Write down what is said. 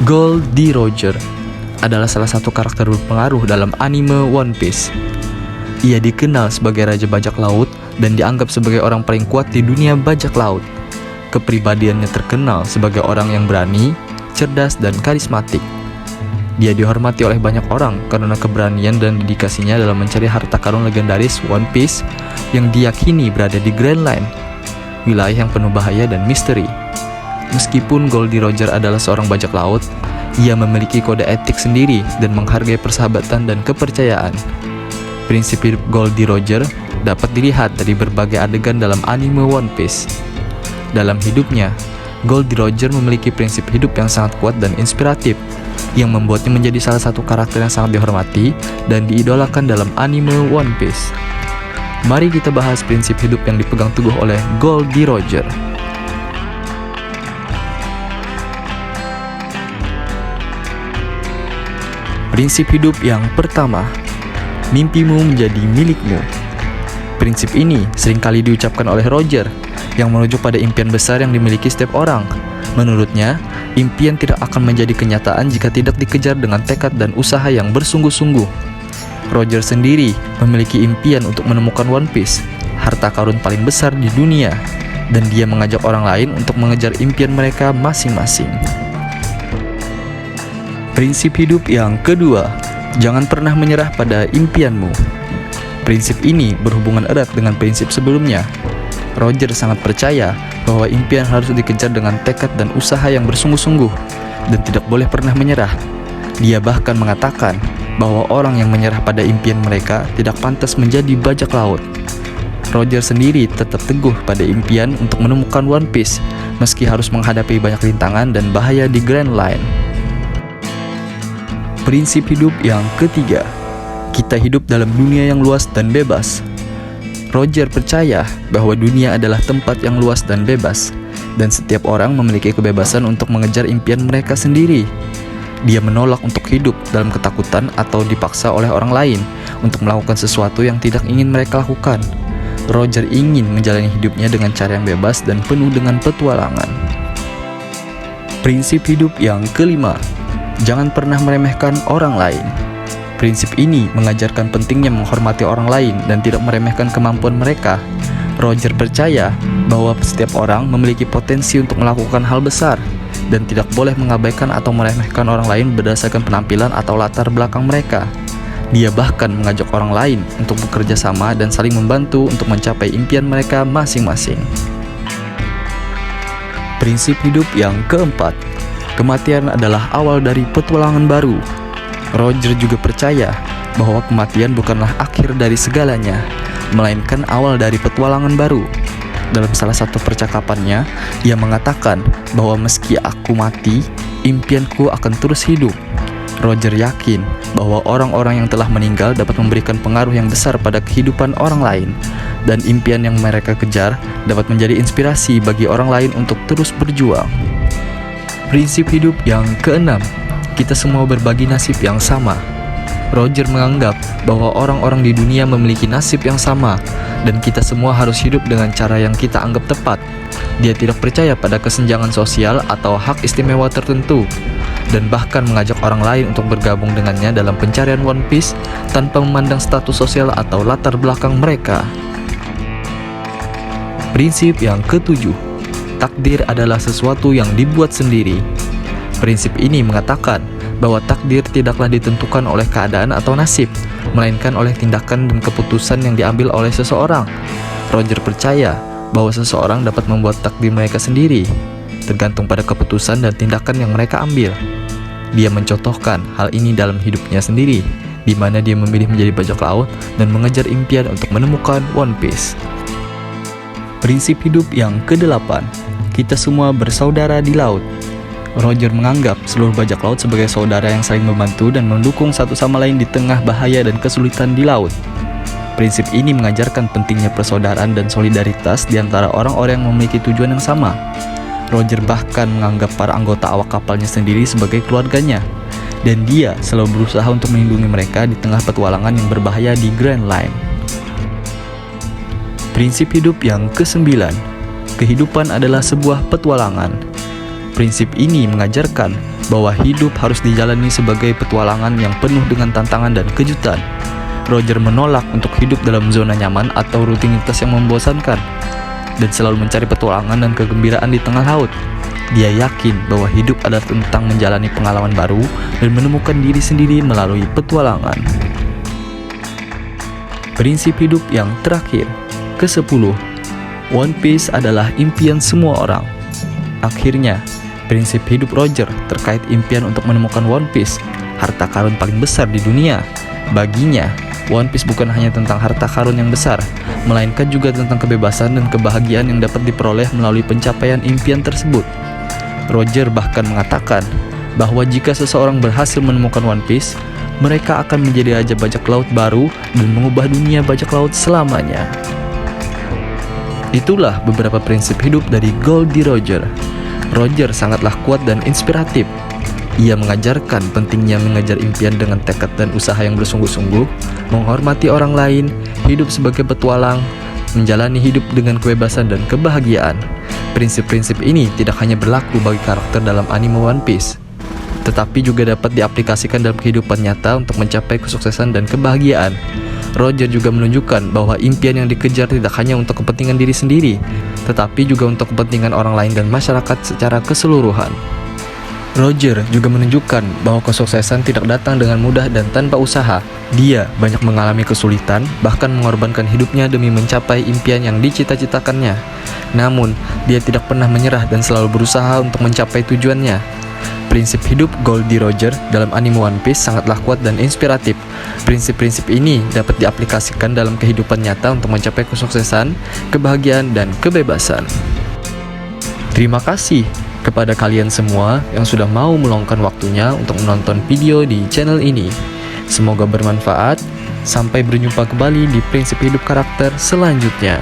Gold D. Roger adalah salah satu karakter berpengaruh dalam anime One Piece. Ia dikenal sebagai Raja Bajak Laut dan dianggap sebagai orang paling kuat di dunia bajak laut. Kepribadiannya terkenal sebagai orang yang berani, cerdas, dan karismatik. Dia dihormati oleh banyak orang karena keberanian dan dedikasinya dalam mencari harta karun legendaris One Piece yang diyakini berada di Grand Line, wilayah yang penuh bahaya dan misteri. Meskipun Goldie Roger adalah seorang bajak laut, ia memiliki kode etik sendiri dan menghargai persahabatan dan kepercayaan. Prinsip hidup Goldie Roger dapat dilihat dari berbagai adegan dalam anime One Piece. Dalam hidupnya, Goldie Roger memiliki prinsip hidup yang sangat kuat dan inspiratif, yang membuatnya menjadi salah satu karakter yang sangat dihormati dan diidolakan dalam anime One Piece. Mari kita bahas prinsip hidup yang dipegang teguh oleh Goldie Roger. Prinsip hidup yang pertama, mimpimu menjadi milikmu. Prinsip ini seringkali diucapkan oleh Roger, yang merujuk pada impian besar yang dimiliki setiap orang. Menurutnya, impian tidak akan menjadi kenyataan jika tidak dikejar dengan tekad dan usaha yang bersungguh-sungguh. Roger sendiri memiliki impian untuk menemukan One Piece, harta karun paling besar di dunia, dan dia mengajak orang lain untuk mengejar impian mereka masing-masing. Prinsip hidup yang kedua, jangan pernah menyerah pada impianmu. Prinsip ini berhubungan erat dengan prinsip sebelumnya. Roger sangat percaya bahwa impian harus dikejar dengan tekad dan usaha yang bersungguh-sungguh, dan tidak boleh pernah menyerah. Dia bahkan mengatakan bahwa orang yang menyerah pada impian mereka tidak pantas menjadi bajak laut. Roger sendiri tetap teguh pada impian untuk menemukan One Piece, meski harus menghadapi banyak rintangan dan bahaya di Grand Line. Prinsip hidup yang ketiga, kita hidup dalam dunia yang luas dan bebas. Roger percaya bahwa dunia adalah tempat yang luas dan bebas, dan setiap orang memiliki kebebasan untuk mengejar impian mereka sendiri. Dia menolak untuk hidup dalam ketakutan atau dipaksa oleh orang lain untuk melakukan sesuatu yang tidak ingin mereka lakukan. Roger ingin menjalani hidupnya dengan cara yang bebas dan penuh dengan petualangan. Prinsip hidup yang kelima, jangan pernah meremehkan orang lain. Prinsip ini mengajarkan pentingnya menghormati orang lain dan tidak meremehkan kemampuan mereka. Roger percaya bahwa setiap orang memiliki potensi untuk melakukan hal besar, dan tidak boleh mengabaikan atau meremehkan orang lain berdasarkan penampilan atau latar belakang mereka. Dia bahkan mengajak orang lain untuk bekerja sama dan saling membantu untuk mencapai impian mereka masing-masing. Prinsip hidup yang keempat, kematian adalah awal dari petualangan baru. Roger juga percaya bahwa kematian bukanlah akhir dari segalanya, melainkan awal dari petualangan baru. Dalam salah satu percakapannya, ia mengatakan bahwa meski aku mati, impianku akan terus hidup. Roger yakin bahwa orang-orang yang telah meninggal dapat memberikan pengaruh yang besar pada kehidupan orang lain, dan impian yang mereka kejar dapat menjadi inspirasi bagi orang lain untuk terus berjuang. Prinsip hidup yang keenam, kita semua berbagi nasib yang sama. Roger menganggap bahwa orang-orang di dunia memiliki nasib yang sama, dan kita semua harus hidup dengan cara yang kita anggap tepat. Dia tidak percaya pada kesenjangan sosial atau hak istimewa tertentu, dan bahkan mengajak orang lain untuk bergabung dengannya dalam pencarian One Piece tanpa memandang status sosial atau latar belakang mereka. Prinsip yang ketujuh, takdir adalah sesuatu yang dibuat sendiri. Prinsip ini mengatakan bahwa takdir tidaklah ditentukan oleh keadaan atau nasib, melainkan oleh tindakan dan keputusan yang diambil oleh seseorang. Roger percaya bahwa seseorang dapat membuat takdir mereka sendiri, tergantung pada keputusan dan tindakan yang mereka ambil. Dia mencontohkan hal ini dalam hidupnya sendiri, di mana dia memilih menjadi bajak laut dan mengejar impian untuk menemukan One Piece. Prinsip hidup yang kedelapan, kita semua bersaudara di laut. Roger menganggap seluruh bajak laut sebagai saudara yang saling membantu dan mendukung satu sama lain di tengah bahaya dan kesulitan di laut. Prinsip ini mengajarkan pentingnya persaudaraan dan solidaritas di antara orang-orang yang memiliki tujuan yang sama. Roger bahkan menganggap para anggota awak kapalnya sendiri sebagai keluarganya, dan dia selalu berusaha untuk melindungi mereka di tengah petualangan yang berbahaya di Grand Line. Prinsip hidup yang kesembilan, kehidupan adalah sebuah petualangan. Prinsip ini mengajarkan bahwa hidup harus dijalani sebagai petualangan yang penuh dengan tantangan dan kejutan. Roger menolak untuk hidup dalam zona nyaman atau rutinitas yang membosankan, dan selalu mencari petualangan dan kegembiraan di tengah laut. Dia yakin bahwa hidup adalah tentang menjalani pengalaman baru dan menemukan diri sendiri melalui petualangan. Prinsip hidup yang terakhir, ke-10. One Piece adalah impian semua orang. Akhirnya, prinsip hidup Roger terkait impian untuk menemukan One Piece, harta karun paling besar di dunia. Baginya, One Piece bukan hanya tentang harta karun yang besar, melainkan juga tentang kebebasan dan kebahagiaan yang dapat diperoleh melalui pencapaian impian tersebut. Roger bahkan mengatakan bahwa jika seseorang berhasil menemukan One Piece, mereka akan menjadi raja bajak laut baru dan mengubah dunia bajak laut selamanya. Itulah beberapa prinsip hidup dari Goldie Roger. Roger sangatlah kuat dan inspiratif. Ia mengajarkan pentingnya mengejar impian dengan tekad dan usaha yang bersungguh-sungguh, menghormati orang lain, hidup sebagai petualang, menjalani hidup dengan kebebasan dan kebahagiaan. Prinsip-prinsip ini tidak hanya berlaku bagi karakter dalam anime One Piece, tetapi juga dapat diaplikasikan dalam kehidupan nyata untuk mencapai kesuksesan dan kebahagiaan. Roger juga menunjukkan bahwa impian yang dikejar tidak hanya untuk kepentingan diri sendiri, tetapi juga untuk kepentingan orang lain dan masyarakat secara keseluruhan. Roger juga menunjukkan bahwa kesuksesan tidak datang dengan mudah dan tanpa usaha. Dia banyak mengalami kesulitan, bahkan mengorbankan hidupnya demi mencapai impian yang dicita-citakannya. Namun, dia tidak pernah menyerah dan selalu berusaha untuk mencapai tujuannya. Prinsip hidup Goldie Roger dalam anime One Piece sangatlah kuat dan inspiratif. Prinsip-prinsip ini dapat diaplikasikan dalam kehidupan nyata untuk mencapai kesuksesan, kebahagiaan, dan kebebasan. Terima kasih kepada kalian semua yang sudah mau meluangkan waktunya untuk menonton video di channel ini. Semoga bermanfaat. Sampai berjumpa kembali di prinsip hidup karakter selanjutnya.